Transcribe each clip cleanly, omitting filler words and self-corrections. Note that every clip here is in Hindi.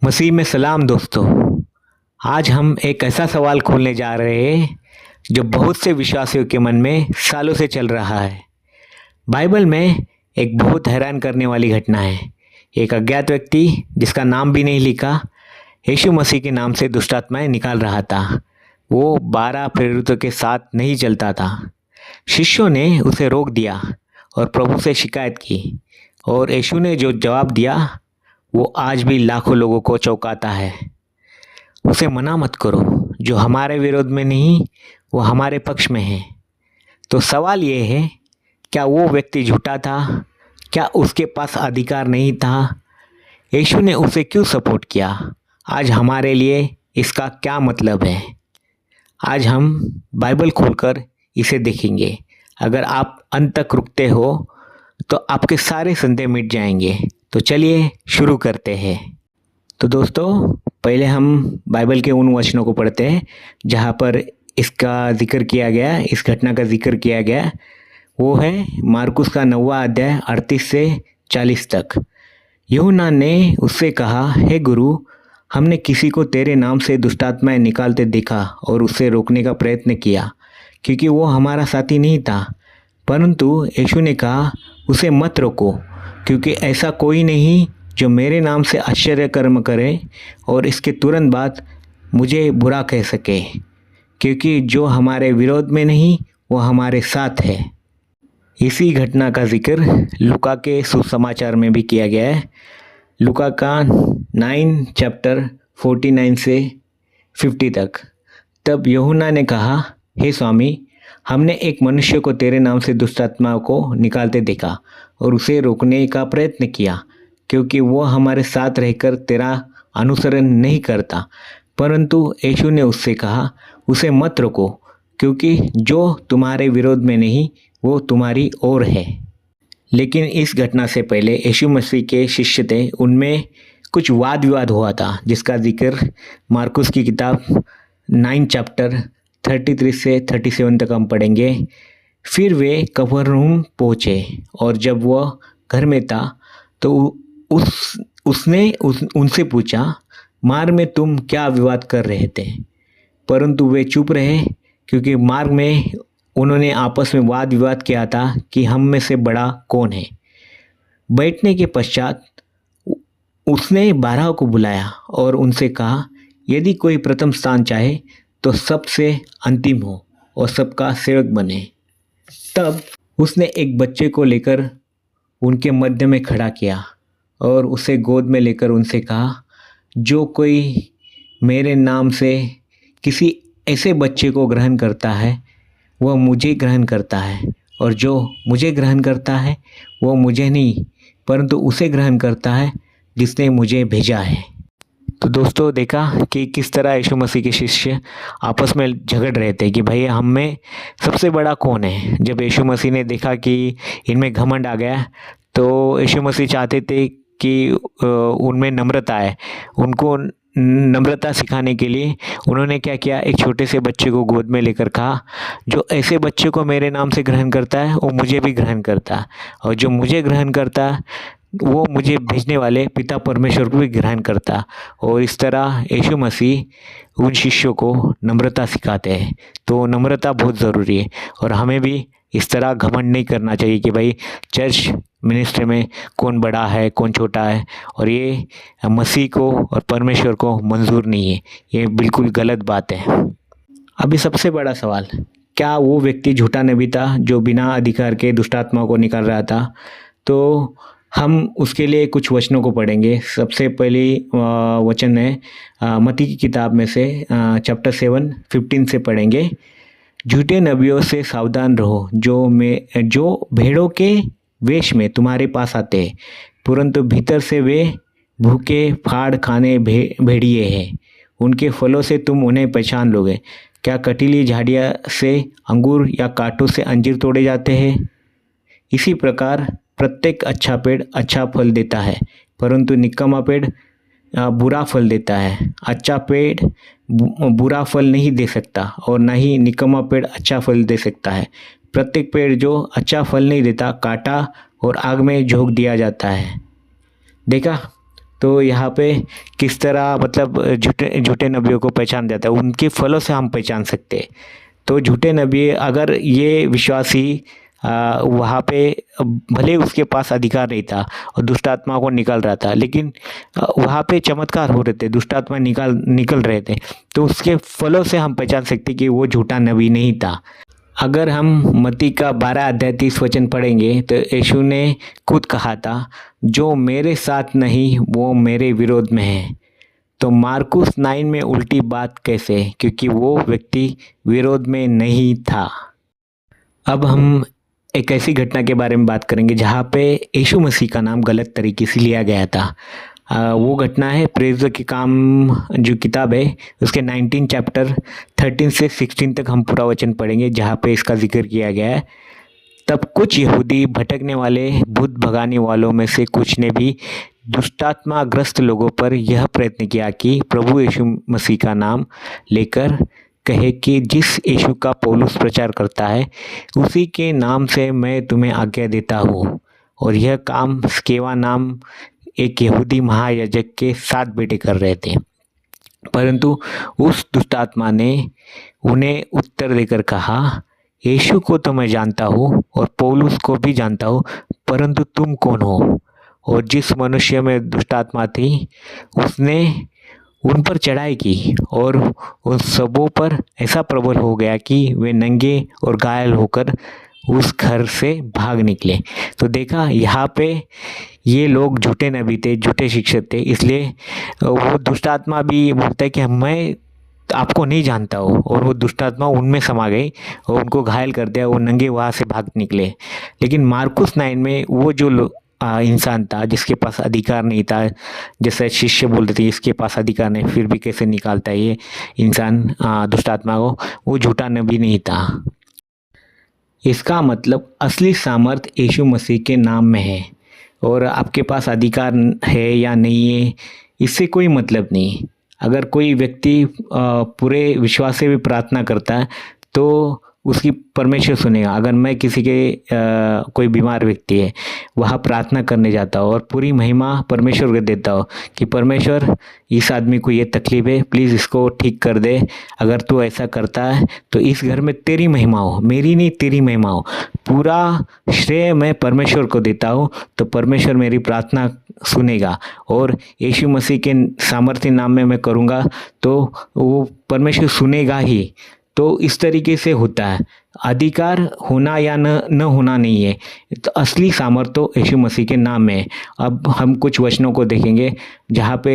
मसीह में सलाम दोस्तों। आज हम एक ऐसा सवाल खोलने जा रहे हैं जो बहुत से विश्वासियों के मन में सालों से चल रहा है। बाइबल में एक बहुत हैरान करने वाली घटना है। एक अज्ञात व्यक्ति जिसका नाम भी नहीं लिखा, यीशु मसीह के नाम से दुष्ट आत्माएं निकाल रहा था। वो 12 प्रेरितों के साथ नहीं चलता था। शिष्यों ने उसे रोक दिया और प्रभु से शिकायत की, और यीशु ने जो जवाब दिया वो आज भी लाखों लोगों को चौंकाता है। उसे मना मत करो, जो हमारे विरोध में नहीं वो हमारे पक्ष में है। तो सवाल ये है, क्या वो व्यक्ति झूठा था? क्या उसके पास अधिकार नहीं था? यीशु ने उसे क्यों सपोर्ट किया? आज हमारे लिए इसका क्या मतलब है? आज हम बाइबल खोलकर इसे देखेंगे। अगर आप अंत तक रुकते हो तो आपके सारे संदेह मिट जाएंगे। तो चलिए शुरू करते हैं। तो दोस्तों, पहले हम बाइबल के उन वचनों को पढ़ते हैं जहाँ पर इसका जिक्र किया गया, इस घटना का जिक्र किया गया। वो है मार्कुस का 9वां अध्याय 38 से 40 तक। यूहन्ना ने उससे कहा, हे गुरु, हमने किसी को तेरे नाम से दुष्टात्माएं निकालते देखा और उससे रोकने का प्रयत्न किया, क्योंकि वो हमारा साथी नहीं था। परंतु यीशु ने कहा, उसे मत रोको, क्योंकि ऐसा कोई नहीं जो मेरे नाम से आश्चर्य कर्म करे और इसके तुरंत बाद मुझे बुरा कह सके, क्योंकि जो हमारे विरोध में नहीं वो हमारे साथ है। इसी घटना का जिक्र लूका के सुसमाचार में भी किया गया है। लूका का 9 चैप्टर 49 से 50 तक। तब यूहन्ना ने कहा, हे स्वामी, हमने एक मनुष्य को तेरे नाम से दुष्ट आत्माओं को निकालते देखा और उसे रोकने का प्रयत्न किया, क्योंकि वो हमारे साथ रहकर तेरा अनुसरण नहीं करता। परंतु यीशु ने उससे कहा, उसे मत रोको, क्योंकि जो तुम्हारे विरोध में नहीं वो तुम्हारी ओर है। लेकिन इस घटना से पहले यीशु मसीह के शिष्य थे, उनमें कुछ वाद विवाद हुआ था, जिसका जिक्र मार्कुस की किताब 9 चैप्टर 33 से 37 तक हम पढ़ेंगे। फिर वे कफरनहूम पहुँचे, और जब वह घर में था तो उसने उनसे पूछा, मार्ग में तुम क्या विवाद कर रहे थे? परंतु वे चुप रहे, क्योंकि मार्ग में उन्होंने आपस में वाद विवाद किया था कि हम में से बड़ा कौन है। बैठने के पश्चात उसने 12 को बुलाया और उनसे कहा, यदि कोई प्रथम स्थान चाहे तो सबसे अंतिम हो और सबका सेवक बने। तब उसने एक बच्चे को लेकर उनके मध्य में खड़ा किया और उसे गोद में लेकर उनसे कहा, जो कोई मेरे नाम से किसी ऐसे बच्चे को ग्रहण करता है वह मुझे ग्रहण करता है, और जो मुझे ग्रहण करता है वो मुझे नहीं परंतु उसे ग्रहण करता है जिसने मुझे भेजा है। तो दोस्तों, देखा कि किस तरह यीशु मसीह के शिष्य आपस में झगड़ रहे थे कि भाई हम में सबसे बड़ा कौन है। जब यीशु मसीह ने देखा कि इनमें घमंड आ गया, तो यीशु मसीह चाहते थे कि उनमें नम्रता है। उनको नम्रता सिखाने के लिए उन्होंने क्या किया, एक छोटे से बच्चे को गोद में लेकर कहा, जो ऐसे बच्चे को मेरे नाम से ग्रहण करता है वो मुझे भी ग्रहण करता है, और जो मुझे ग्रहण करता है वो मुझे भेजने वाले पिता परमेश्वर को भी ग्रहण करता। और इस तरह यीशु मसीह उन शिष्यों को नम्रता सिखाते हैं। तो नम्रता बहुत ज़रूरी है, और हमें भी इस तरह घमंड नहीं करना चाहिए कि भाई चर्च मिनिस्ट्री में कौन बड़ा है कौन छोटा है, और ये मसीह को और परमेश्वर को मंजूर नहीं है। ये बिल्कुल गलत बात है। अभी सबसे बड़ा सवाल, क्या वो व्यक्ति झूठा नबी था जो बिना अधिकार के दुष्टात्मा को निकाल रहा था? तो हम उसके लिए कुछ वचनों को पढ़ेंगे। सबसे पहली वचन है मत्ती की किताब में से चैप्टर 7 15 से पढ़ेंगे। झूठे नबियों से सावधान रहो, जो भेड़ों के वेश में तुम्हारे पास आते हैं, परंतु भीतर से वे भूखे फाड़ खाने भेड़िए हैं। उनके फलों से तुम उन्हें पहचान लोगे। क्या कटीली झाड़ियाँ से अंगूर या कांटों से अंजीर तोड़े जाते हैं? इसी प्रकार प्रत्येक अच्छा पेड़ अच्छा फल देता है, परंतु निकम्मा पेड़ बुरा फल देता है। अच्छा पेड़ बुरा फल नहीं दे सकता, और न ही निकम्मा पेड़ अच्छा फल दे सकता है। प्रत्येक पेड़ जो अच्छा फल नहीं देता काटा और आग में झोंक दिया जाता है। देखा, तो यहाँ पे किस तरह मतलब झूठे झूठे नबियों को पहचान जाता है, उनके फलों से हम पहचान सकते हैं। तो झूठे नबी अगर ये विश्वासी वहाँ पे भले उसके पास अधिकार नहीं था और दुष्ट आत्मा को निकाल रहा था, लेकिन वहाँ पे चमत्कार हो रहे थे, दुष्ट आत्मा निकल रहे थे, तो उसके फलों से हम पहचान सकते कि वो झूठा नबी नहीं था। अगर हम मत्ती का 12 अध्याय 30 वचन पढ़ेंगे तो यीशु ने खुद कहा था, जो मेरे साथ नहीं वो मेरे विरोध में है। तो मार्कुस 9 में उल्टी बात कैसे, क्योंकि वो व्यक्ति विरोध में नहीं था। अब हम एक ऐसी घटना के बारे में बात करेंगे जहाँ पे यीशु मसीह का नाम गलत तरीके से लिया गया था। वो घटना है प्रेरितों के काम जो किताब है उसके 19 चैप्टर 13 से 16 तक हम पूरा वचन पढ़ेंगे, जहाँ पे इसका जिक्र किया गया है। तब कुछ यहूदी भटकने वाले भूत भगाने वालों में से कुछ ने भी दुष्टात्मा ग्रस्त लोगों पर यह प्रयत्न किया कि प्रभु यीशु मसीह का नाम लेकर कहे कि जिस यीशु का पौलुस प्रचार करता है उसी के नाम से मैं तुम्हें आज्ञा देता हूँ। और यह काम स्केवा नाम एक यहूदी महायाजक के 7 बेटे कर रहे थे। परंतु उस दुष्टात्मा ने उन्हें उत्तर देकर कहा, यीशु को तो मैं जानता हूँ और पौलुस को भी जानता हूँ, परंतु तुम कौन हो? और जिस मनुष्य में दुष्टात्मा थी उसने उन पर चढ़ाई की और उन सबों पर ऐसा प्रबल हो गया कि वे नंगे और घायल होकर उस घर से भाग निकले। तो देखा यहाँ पे ये लोग झूठे नबी थे, झूठे शिक्षक थे, इसलिए वो दुष्टात्मा भी बोलता है कि मैं आपको नहीं जानता हूँ, और वो दुष्टात्मा उनमें समा गई और उनको घायल कर दिया, वो नंगे वहाँ से भाग निकले। लेकिन मार्कुस 9 में वो जो इंसान था जिसके पास अधिकार नहीं था, जैसे शिष्य बोलते थे इसके पास अधिकार नहीं फिर भी कैसे निकालता है ये इंसान दुष्टात्मा को, वो झूठा नबी नहीं था। इसका मतलब असली सामर्थ यीशु मसीह के नाम में है, और आपके पास अधिकार है या नहीं है इससे कोई मतलब नहीं। अगर कोई व्यक्ति पूरे विश्वास से भी प्रार्थना करता है तो उसकी परमेश्वर सुनेगा। अगर मैं किसी के कोई बीमार व्यक्ति है वहाँ प्रार्थना करने जाता हूँ और पूरी महिमा परमेश्वर को देता हूँ कि परमेश्वर इस आदमी को ये तकलीफ है, प्लीज़ इसको ठीक कर दे, अगर तू ऐसा करता है तो इस घर में तेरी महिमा हो, मेरी नहीं तेरी महिमा हो, पूरा श्रेय मैं परमेश्वर को देता हूँ, तो परमेश्वर मेरी प्रार्थना सुनेगा। और यीशु मसीह के सामर्थ्य नाम में मैं करूँगा तो वो परमेश्वर सुनेगा ही। तो इस तरीके से होता है, अधिकार होना या न होना नहीं है, तो असली सामर्थ्य तो यीशु मसीह के नाम में है। अब हम कुछ वचनों को देखेंगे जहाँ पे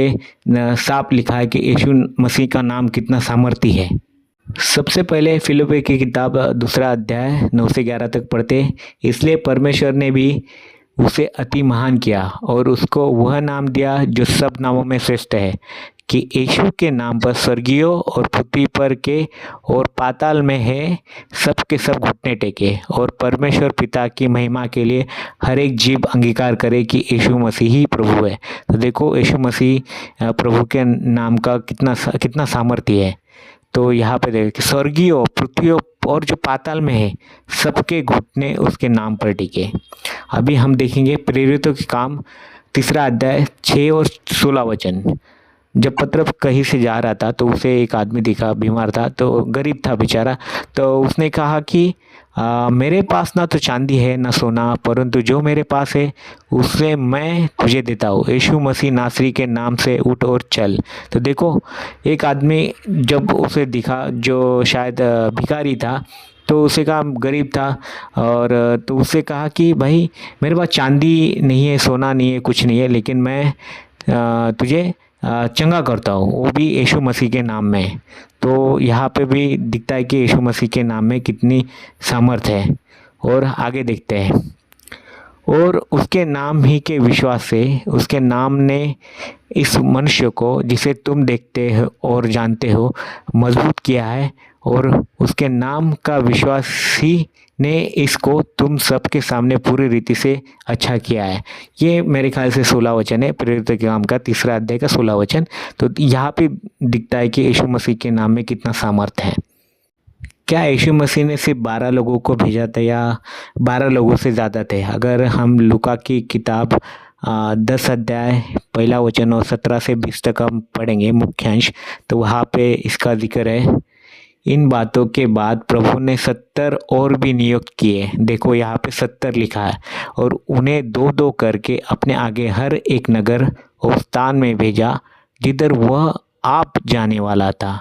साफ लिखा है कि यीशु मसीह का नाम कितना सामर्थ्य है। सबसे पहले फिलिप्पी की किताब 2 अध्याय 9 से 11 तक पढ़ते। इसलिए परमेश्वर ने भी उसे अति महान किया और उसको वह नाम दिया जो सब नामों में श्रेष्ठ है, कि यीशु के नाम पर स्वर्गीय और पृथ्वी पर के और पाताल में है सब के सब घुटने टेके, और परमेश्वर पिता की महिमा के लिए हर एक जीव अंगीकार करे कि यीशु मसीह ही प्रभु है। तो देखो यीशु मसीह प्रभु के नाम का कितना सामर्थ्य है। तो यहाँ पे देखिए स्वर्गीय पृथ्वी और जो पाताल में है सबके घुटने उसके नाम पर टिके। अभी हम देखेंगे प्रेरितों के काम 3 अध्याय 6 और 16 वचन। जब पतरस कहीं से जा रहा था तो उसे एक आदमी दिखा, बीमार था, तो गरीब था बेचारा। तो उसने कहा कि मेरे पास ना तो चांदी है ना सोना, परंतु जो मेरे पास है उससे मैं तुझे देता हूँ। यीशु मसीह नासरी के नाम से उठ और चल। तो देखो एक आदमी जब उसे दिखा जो शायद भिखारी था, तो उसे कहा गरीब था, और तो उसे कहा कि भाई मेरे पास चांदी नहीं है, सोना नहीं है, कुछ नहीं है, लेकिन मैं तुझे चंगा करता हूँ, वो भी यीशु मसीह के नाम में। तो यहाँ पे भी दिखता है कि यीशु मसीह के नाम में कितनी सामर्थ है। और आगे देखते हैं, और उसके नाम ही के विश्वास से उसके नाम ने इस मनुष्य को जिसे तुम देखते हो और जानते हो मजबूत किया है, और उसके नाम का विश्वास ही ने इसको तुम सबके सामने पूरी रीति से अच्छा किया है। ये मेरे ख्याल से 16 वचन है, प्रेरितों के काम का 3 अध्याय का 16 वचन। तो यहाँ पे दिखता है कि यीशु मसीह के नाम में कितना सामर्थ्य है। क्या यीशु मसीह ने सिर्फ 12 लोगों को भेजा था या 12 लोगों से ज़्यादा थे? अगर हम लूका की किताब 10 अध्याय पहला वचन और 17 से 20 तक हम पढ़ेंगे मुख्यांश। तो वहाँ पे इसका जिक्र है। इन बातों के बाद प्रभु ने 70 और भी नियुक्त किए। देखो यहाँ पे 70 लिखा है। और उन्हें दो दो करके अपने आगे हर एक नगर और स्थान में भेजा जिधर वह आप जाने वाला था।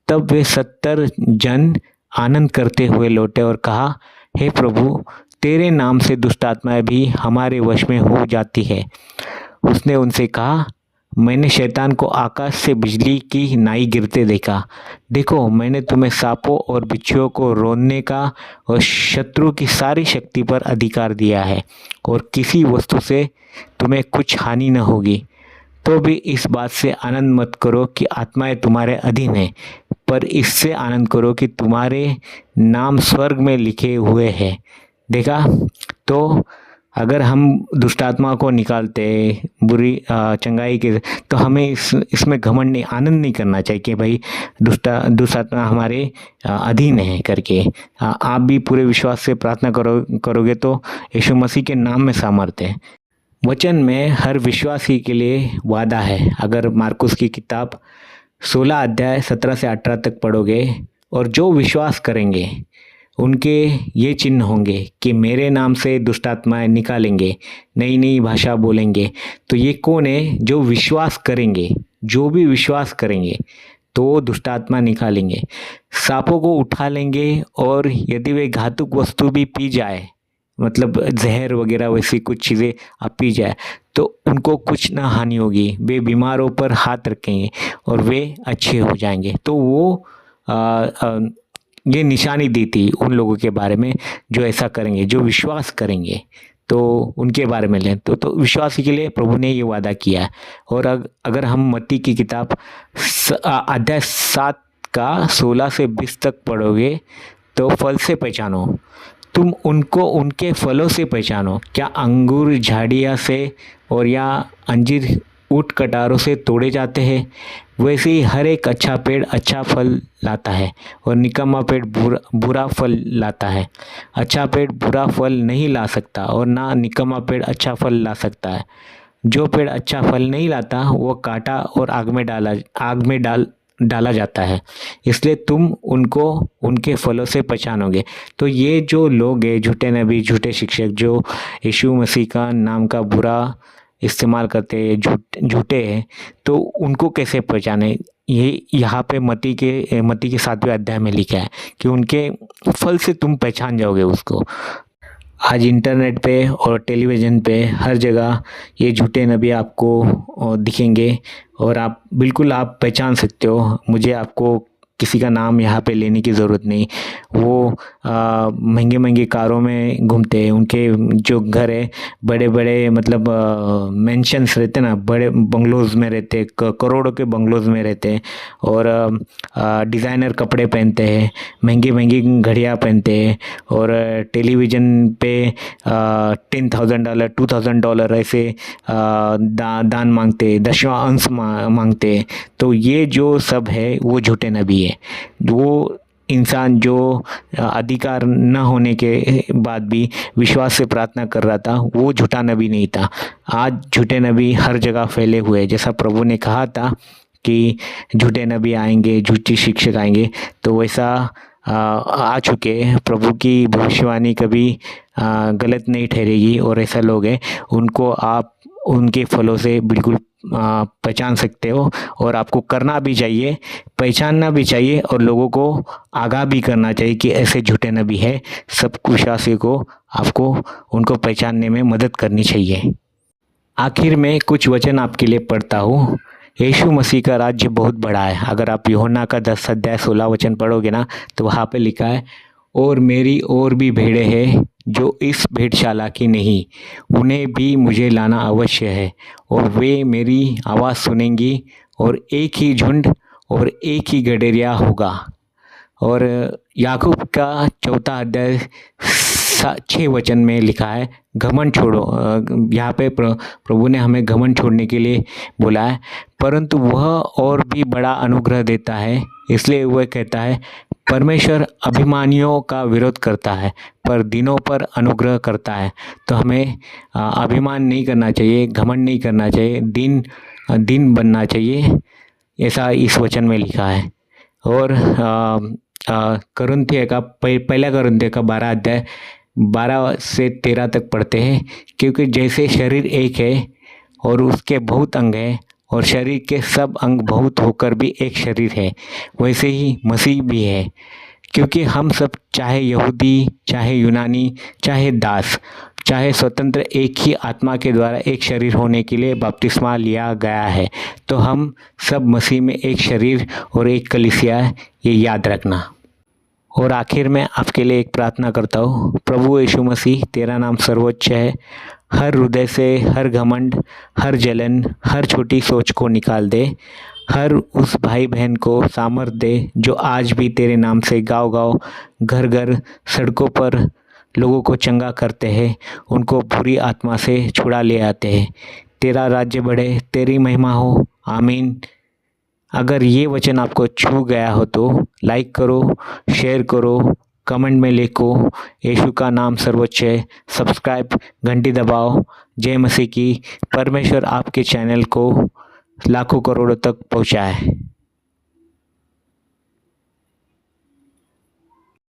तब वे 70 जन आनंद करते हुए लौटे और कहा, हे प्रभु, तेरे नाम से दुष्ट आत्माएं भी हमारे वश में हो जाती है। उसने उनसे कहा, मैंने शैतान को आकाश से बिजली की नाई गिरते देखा। देखो, मैंने तुम्हें सांपों और बिच्छुओं को रोकने का और शत्रु की सारी शक्ति पर अधिकार दिया है, और किसी वस्तु से तुम्हें कुछ हानि न होगी। तो भी इस बात से आनंद मत करो कि आत्माएं तुम्हारे अधीन है, पर इससे आनंद करो कि तुम्हारे नाम स्वर्ग में लिखे हुए हैं। देखा, तो अगर हम दुष्ट आत्मा को निकालते बुरी चंगाई के, तो हमें इसमें घमंड नहीं, आनंद नहीं करना चाहिए कि भाई दुष्ट आत्मा हमारे अधीन है करके। आप भी पूरे विश्वास से प्रार्थना करोगे तो यीशु मसीह के नाम में सामर्थ्य है। वचन में हर विश्वासी के लिए वादा है। अगर मार्कुस की किताब 16 अध्याय 17 से 18 तक पढ़ोगे, और जो विश्वास करेंगे उनके ये चिन्ह होंगे कि मेरे नाम से दुष्ट आत्माएं निकालेंगे, नई नई भाषा बोलेंगे। तो ये कौन है? जो विश्वास करेंगे, जो भी विश्वास करेंगे तो दुष्ट आत्मा निकालेंगे, सांपों को उठा लेंगे, और यदि वे घातक वस्तु भी पी जाए, मतलब जहर वगैरह वैसी कुछ चीज़ें आप पी जाए, तो उनको कुछ ना हानि होगी। वे बीमारों पर हाथ रखेंगे और वे अच्छे हो जाएंगे। तो वो ये निशानी दी थी उन लोगों के बारे में जो ऐसा करेंगे, जो विश्वास करेंगे, तो उनके बारे में लें। तो विश्वासी के लिए प्रभु ने ये वादा किया है। और अगर हम मत्ती की किताब अध्याय 7 का 16 से 20 तक पढ़ोगे, तो फल से पहचानो, तुम उनको उनके फलों से पहचानो। क्या अंगूर झाड़ियाँ से और या अंजीर ऊँट कटारों से तोड़े जाते हैं? वैसे ही हर एक अच्छा पेड़ अच्छा फल लाता है, और निकम्मा पेड़ बुरा फल लाता है। अच्छा पेड़ बुरा फल नहीं ला सकता, और ना निकम्मा पेड़ अच्छा फल ला सकता है। जो पेड़ अच्छा फल नहीं लाता वो काटा और आग में डाला जाता है। इसलिए तुम उनको उनके फलों से पहचानोगे। तो ये जो लोग हैं, झूठे नबी, झूठे शिक्षक, जो यीशु मसीह का नाम का बुरा इस्तेमाल करते हैं, झूठे हैं, तो उनको कैसे पहचाने? ये यहाँ पे मत्ती के 7वें अध्याय में लिखा है कि उनके फल से तुम पहचान जाओगे उसको। आज इंटरनेट पे और टेलीविज़न पे हर जगह ये झूठे नबी आपको दिखेंगे, और आप बिल्कुल पहचान सकते हो। मुझे आपको किसी का नाम यहाँ पे लेने की ज़रूरत नहीं। वो महंगे महंगे कारों में घूमते हैं, उनके जो घर है बड़े बड़े, मतलब मेंशंस रहते ना, बड़े बंगलोज़ में रहते, करोड़ों के बंगलोज़ में रहते हैं, और डिज़ाइनर कपड़े पहनते हैं, महंगी महंगी घड़ियाँ पहनते हैं, और टेलीविज़न पे $10,000 $2,000 ऐसे दान मांगते, 10वां अंश मांगते। तो ये जो सब है वो झूठे नबी है। वो इंसान जो अधिकार न होने के बाद भी विश्वास से प्रार्थना कर रहा था, वो झूठा नबी नहीं था। आज झूठे नबी हर जगह फैले हुए हैं। जैसा प्रभु ने कहा था कि झूठे नबी आएंगे, झूठी शिक्षक आएंगे, तो वैसा आ चुके हैं। प्रभु की भविष्यवाणी कभी गलत नहीं ठहरेगी, और ऐसा लोग हैं, उनको आप उनके फलों से बिल्कुल पहचान सकते हो। और आपको करना भी चाहिए, पहचानना भी चाहिए, और लोगों को आगाह भी करना चाहिए कि ऐसे झूठे नबी है। सब विश्वासी को आपको उनको पहचानने में मदद करनी चाहिए। आखिर में कुछ वचन आपके लिए पढ़ता हूँ। यीशु मसीह का राज्य बहुत बड़ा है। अगर आप यूहन्ना का 10 अध्याय 16 वचन पढ़ोगे ना, तो वहाँ पे लिखा है, और मेरी और भी भेड़ें हैं जो इस भेड़शाला की नहीं, उन्हें भी मुझे लाना अवश्य है, और वे मेरी आवाज़ सुनेंगी, और एक ही झुंड और एक ही गडेरिया होगा। और याकूब का 4 अध्याय 6 वचन में लिखा है, घमंड छोड़ो। यहाँ पे प्रभु ने हमें घमंड छोड़ने के लिए बोला है, परंतु वह और भी बड़ा अनुग्रह देता है। इसलिए वह कहता है, परमेश्वर अभिमानियों का विरोध करता है पर दीनों पर अनुग्रह करता है। तो हमें अभिमान नहीं करना चाहिए, घमंड नहीं करना चाहिए, दीन बनना चाहिए, ऐसा इस वचन में लिखा है। और कुरिन्थियों का पहला कुरिन्थियों का 12 अध्याय 12 से 13 तक पढ़ते हैं। क्योंकि जैसे शरीर एक है और उसके बहुत अंग हैं और शरीर के सब अंग बहुत होकर भी एक शरीर है, वैसे ही मसीह भी है। क्योंकि हम सब चाहे यहूदी, चाहे यूनानी, चाहे दास, चाहे स्वतंत्र, एक ही आत्मा के द्वारा एक शरीर होने के लिए बपतिस्मा लिया गया है। तो हम सब मसीह में एक शरीर और एक कलीसिया है, ये याद रखना। और आखिर में आपके लिए एक प्रार्थना करता हूँ। प्रभु यीशु मसीह, तेरा नाम सर्वोच्च है। हर हृदय से हर घमंड, हर जलन, हर छोटी सोच को निकाल दे। हर उस भाई बहन को सामर्थ दे जो आज भी तेरे नाम से गाँव-गाँव, घर-घर, सड़कों पर लोगों को चंगा करते हैं, उनको बुरी आत्मा से छुड़ा ले आते हैं। तेरा राज्य बढ़े, तेरी महिमा हो। आमीन। अगर ये वचन आपको छू गया हो तो लाइक करो, शेयर करो, कमेंट में लिखो यीशु का नाम सर्वोच्च है, सब्सक्राइब, घंटी दबाओ। जय मसीह की। परमेश्वर आपके चैनल को लाखों करोड़ों तक पहुंचाए।